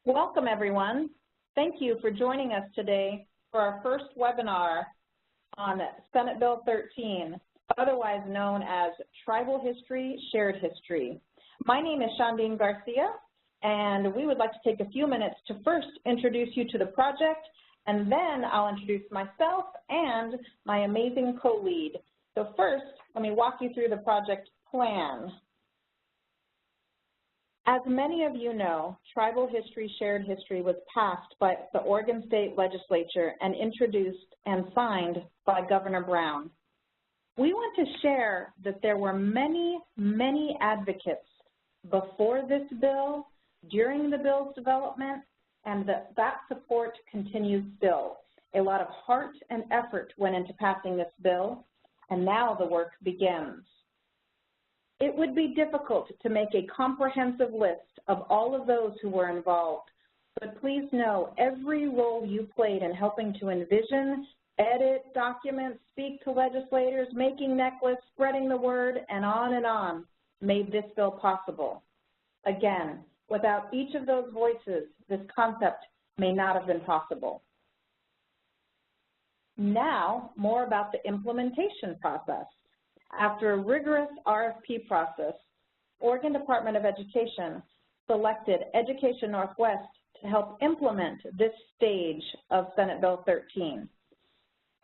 Welcome, everyone. Thank you for joining us today for our first webinar on Senate Bill 13, otherwise known as Tribal History, Shared History. My name is Shandine Garcia, and we would like to take a few minutes to first introduce you to the project, and then I'll introduce myself and my amazing co-lead. So first, let me walk you through the project plan. As many of you know, Tribal History, Shared History was passed by the Oregon State Legislature and introduced and signed by Governor Brown. We want to share that there were many, many advocates before this bill, during the bill's development, and that support continues still. A lot of heart and effort went into passing this bill, and now the work begins. It would be difficult to make a comprehensive list of all of those who were involved, but please know every role you played in helping to envision, edit, document, speak to legislators, making necklace, spreading the word, and on, made this bill possible. Again, without each of those voices, this concept may not have been possible. Now, more about the implementation process. After a rigorous RFP process, Oregon Department of Education selected Education Northwest to help implement this stage of Senate Bill 13.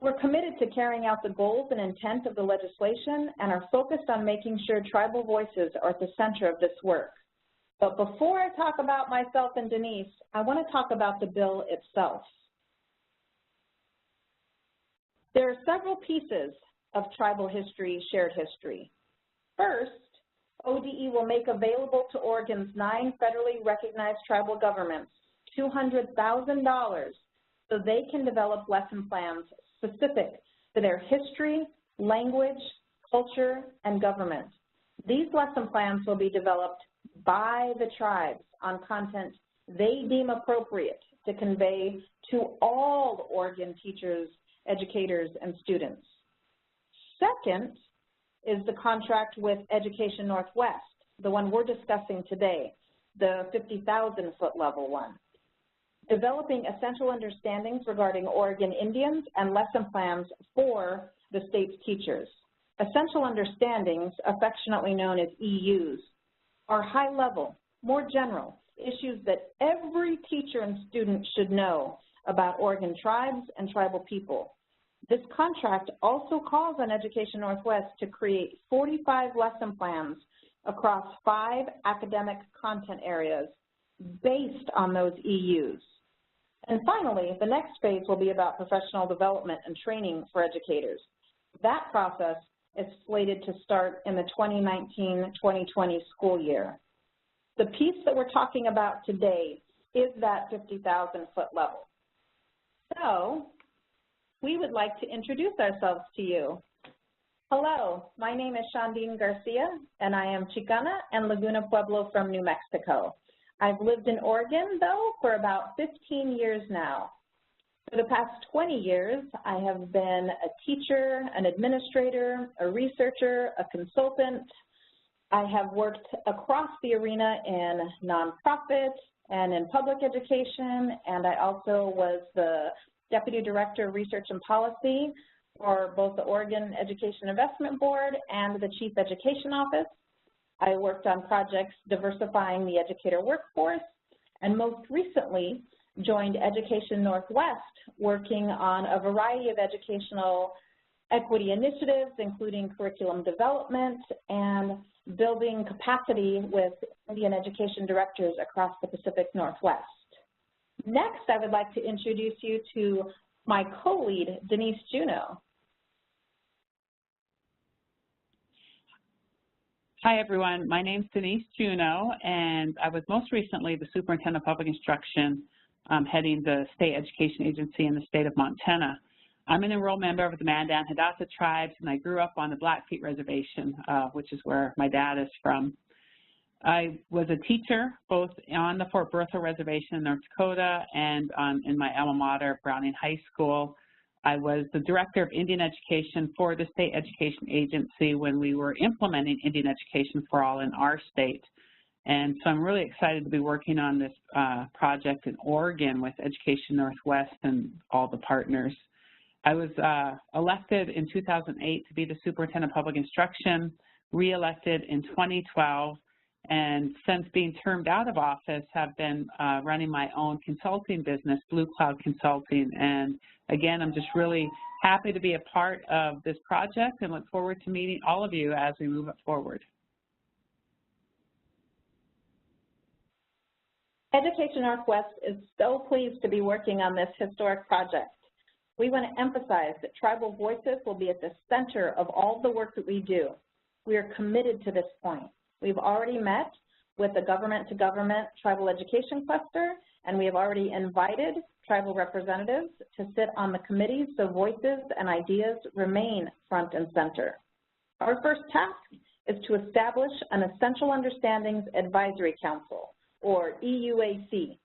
We're committed to carrying out the goals and intent of the legislation and are focused on making sure tribal voices are at the center of this work. But before I talk about myself and Denise, I want to talk about the bill itself. There are several pieces of tribal history, shared history. First, ODE will make available to Oregon's 9 federally recognized tribal governments $200,000 so they can develop lesson plans specific to their history, language, culture, and government. These lesson plans will be developed by the tribes on content they deem appropriate to convey to all Oregon teachers, educators, and students. Second is the contract with Education Northwest, the one we're discussing today, the 50,000-foot level one. Developing essential understandings regarding Oregon Indians and lesson plans for the state's teachers. Essential understandings, affectionately known as EUs, are high level, more general, issues that every teacher and student should know about Oregon tribes and tribal people. This contract also calls on Education Northwest to create 45 lesson plans across 5 academic content areas based on those EUs. And finally, the next phase will be about professional development and training for educators. That process is slated to start in the 2019-2020 school year. The piece that we're talking about today is that 50,000-foot level. So, we would like to introduce ourselves to you. Hello, my name is Shandine Garcia, and I am Chicana and Laguna Pueblo from New Mexico. I've lived in Oregon, though, for about 15 years now. For the past 20 years, I have been a teacher, an administrator, a researcher, a consultant. I have worked across the arena in nonprofit and in public education, and I also was the Deputy Director of Research and Policy for both the Oregon Education Investment Board and the Chief Education Office. I worked on projects diversifying the educator workforce, and most recently joined Education Northwest, working on a variety of educational equity initiatives, including curriculum development and building capacity with Indian education directors across the Pacific Northwest. Next, I would like to introduce you to my co-lead, Denise Juneau. Hi, everyone. My name is Denise Juneau, and I was most recently the Superintendent of Public Instruction heading the State Education Agency in the state of Montana. I'm an enrolled member of the Mandan Hidatsa tribes, and I grew up on the Blackfeet Reservation, which is where my dad is from. I was a teacher both on the Fort Berthold Reservation in North Dakota and in my alma mater, Browning High School. I was the Director of Indian Education for the State Education Agency when we were implementing Indian Education for All in our state. And so I'm really excited to be working on this project in Oregon with Education Northwest and all the partners. I was elected in 2008 to be the Superintendent of Public Instruction, re-elected in 2012, and since being termed out of office have been running my own consulting business, Blue Cloud Consulting. And again, I'm just really happy to be a part of this project and look forward to meeting all of you as we move it forward. Education Northwest is so pleased to be working on this historic project. We want to emphasize that tribal voices will be at the center of all the work that we do. We are committed to this point. We've already met with the government-to-government tribal education cluster, and we have already invited tribal representatives to sit on the committees so voices and ideas remain front and center. Our first task is to establish an Essential Understandings Advisory Council, or EUAC.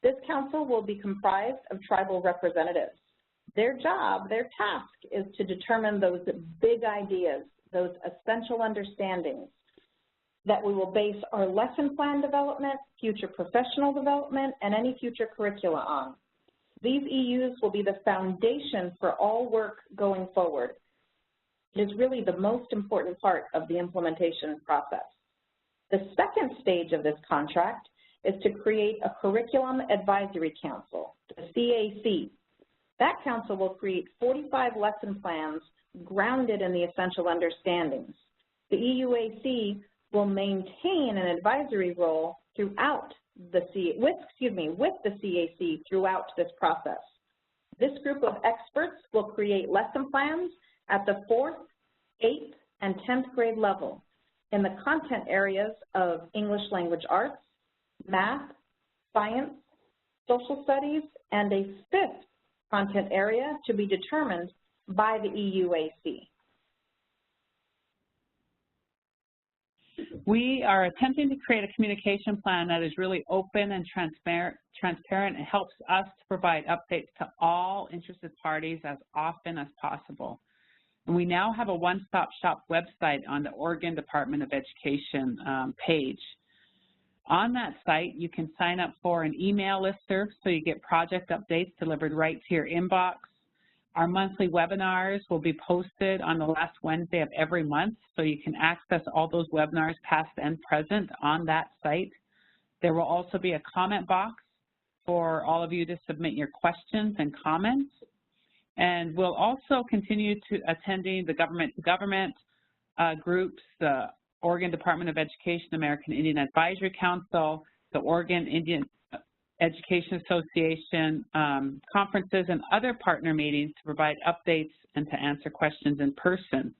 This council will be comprised of tribal representatives. Their job, their task, is to determine those big ideas, those essential understandings that we will base our lesson plan development, future professional development, and any future curricula on. These EUs will be the foundation for all work going forward. It is really the most important part of the implementation process. The second stage of this contract is to create a Curriculum Advisory Council, the CAC. That council will create 45 lesson plans grounded in the essential understandings. The EUAC will maintain an advisory role throughout the with the CAC throughout this process. This group of experts will create lesson plans at the 4th, 8th, and 10th grade level in the content areas of English language arts, math, science, social studies, and a 5th content area to be determined by the EUAC. We are attempting to create a communication plan that is really open and transparent and helps us to provide updates to all interested parties as often as possible. And we now have a one-stop shop website on the Oregon Department of Education page. On that site, you can sign up for an email listserv so you get project updates delivered right to your inbox. Our monthly webinars will be posted on the last Wednesday of every month, so you can access all those webinars, past and present, on that site. There will also be a comment box for all of you to submit your questions and comments. And we'll also continue to attending the government-to-government groups, the Oregon Department of Education, American Indian Advisory Council, the Oregon Indian Education Association conferences and other partner meetings to provide updates and to answer questions in person.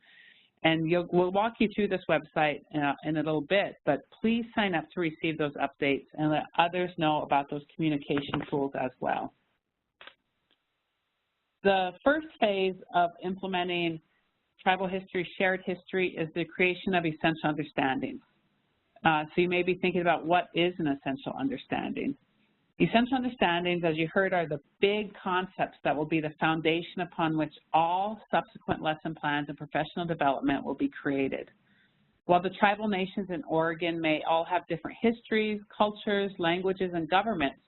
And we'll walk you through this website in a little bit, but please sign up to receive those updates and let others know about those communication tools as well. The first phase of implementing tribal history, shared history, is the creation of essential understandings. So you may be thinking about what is an essential understanding. Essential understandings, as you heard, are the big concepts that will be the foundation upon which all subsequent lesson plans and professional development will be created. While the tribal nations in Oregon may all have different histories, cultures, languages, and governments,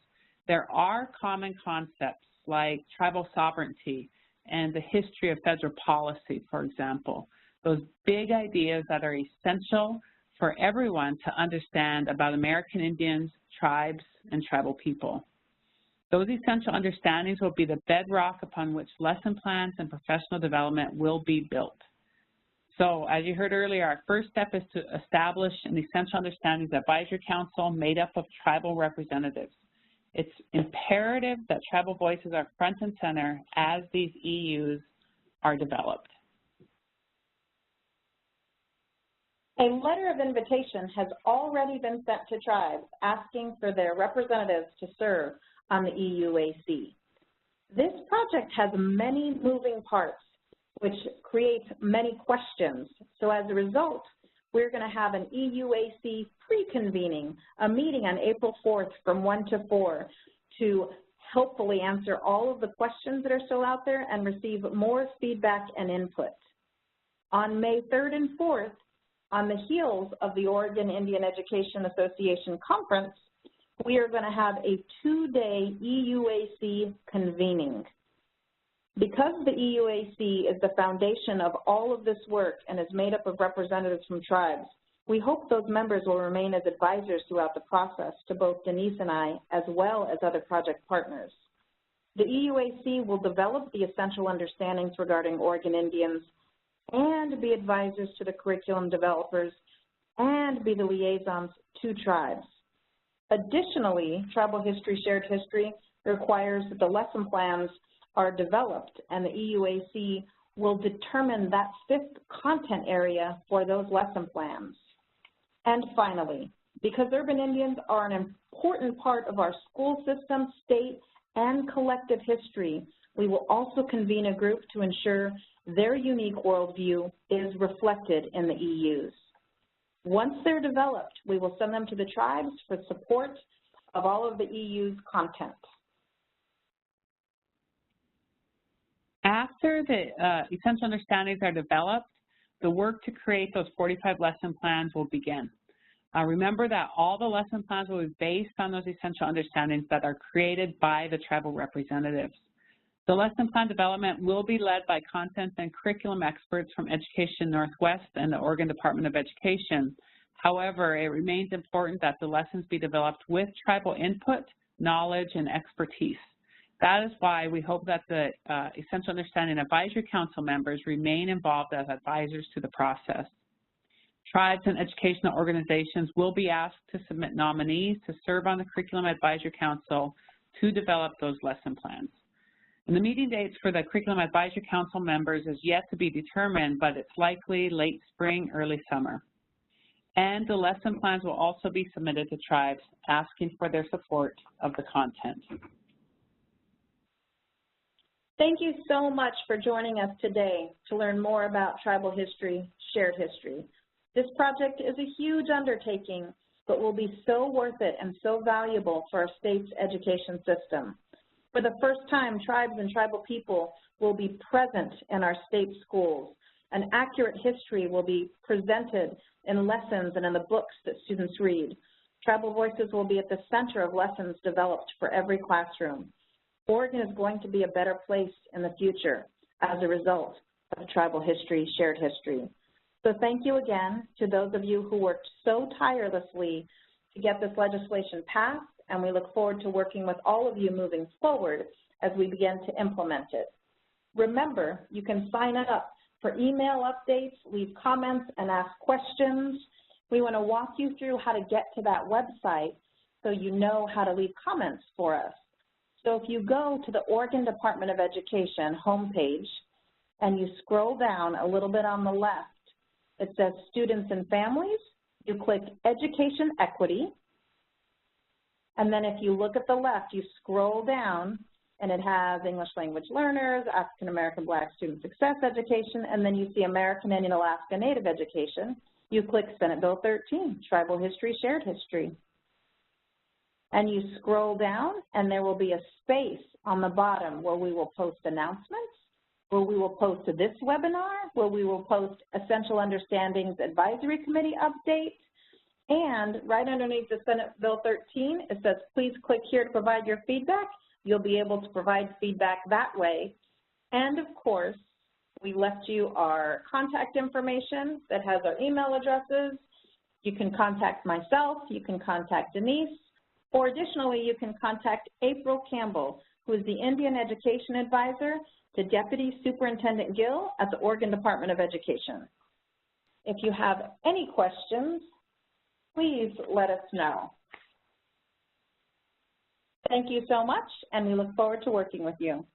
there are common concepts like tribal sovereignty and the history of federal policy, for example. Those big ideas that are essential for everyone to understand about American Indians, tribes, and tribal people. Those essential understandings will be the bedrock upon which lesson plans and professional development will be built. So, as you heard earlier, our first step is to establish an Essential Understandings Advisory Council made up of tribal representatives. It's imperative that tribal voices are front and center as these EUs are developed. A letter of invitation has already been sent to tribes asking for their representatives to serve on the EUAC. This project has many moving parts, which creates many questions. So as a result, we're going to have an EUAC pre-convening, a meeting on April 4th from 1 to 4 to hopefully answer all of the questions that are still out there and receive more feedback and input. On May 3rd and 4th, on the heels of the Oregon Indian Education Association Conference, we are going to have a 2-day EUAC convening. Because the EUAC is the foundation of all of this work and is made up of representatives from tribes, we hope those members will remain as advisors throughout the process to both Denise and I, as well as other project partners. The EUAC will develop the essential understandings regarding Oregon Indians and be advisors to the curriculum developers and be the liaisons to tribes. Additionally, Tribal History Shared History requires that the lesson plans are developed, and the EUAC will determine that 5th content area for those lesson plans. And finally, because urban Indians are an important part of our school system, state, and collective history, we will also convene a group to ensure their unique worldview is reflected in the EUs. Once they're developed, we will send them to the tribes for support of all of the EU's content. After the essential understandings are developed, the work to create those 45 lesson plans will begin. Remember that all the lesson plans will be based on those essential understandings that are created by the tribal representatives. The lesson plan development will be led by content and curriculum experts from Education Northwest and the Oregon Department of Education. However, it remains important that the lessons be developed with tribal input, knowledge, and expertise. That is why we hope that the Essential Understanding Advisory Council members remain involved as advisors to the process. Tribes and educational organizations will be asked to submit nominees to serve on the Curriculum Advisory Council to develop those lesson plans. And the meeting dates for the Curriculum Advisory Council members is yet to be determined, but it's likely late spring, early summer. And the lesson plans will also be submitted to tribes asking for their support of the content. Thank you so much for joining us today to learn more about tribal history, shared history. This project is a huge undertaking, but will be so worth it and so valuable for our state's education system. For the first time, tribes and tribal people will be present in our state schools. An accurate history will be presented in lessons and in the books that students read. Tribal voices will be at the center of lessons developed for every classroom. Oregon is going to be a better place in the future as a result of tribal history, shared history. So thank you again to those of you who worked so tirelessly to get this legislation passed, and we look forward to working with all of you moving forward as we begin to implement it. Remember, you can sign up for email updates, leave comments, and ask questions. We want to walk you through how to get to that website so you know how to leave comments for us. So if you go to the Oregon Department of Education homepage and you scroll down a little bit on the left, it says Students and Families. You click Education Equity. And then if you look at the left, you scroll down and it has English language learners, African American Black Student Success Education, and then you see American Indian Alaska Native Education. You click Senate Bill 13, Tribal History, Shared History. And you scroll down and there will be a space on the bottom where we will post announcements, where we will post this webinar, where we will post Essential Understandings Advisory Committee update, and right underneath the Senate Bill 13, it says, please click here to provide your feedback. You'll be able to provide feedback that way. And of course, we left you our contact information that has our email addresses. You can contact myself, you can contact Denise, or additionally, you can contact April Campbell, who is the Indian Education Advisor to Deputy Superintendent Gill at the Oregon Department of Education. If you have any questions, please let us know. Thank you so much, and we look forward to working with you.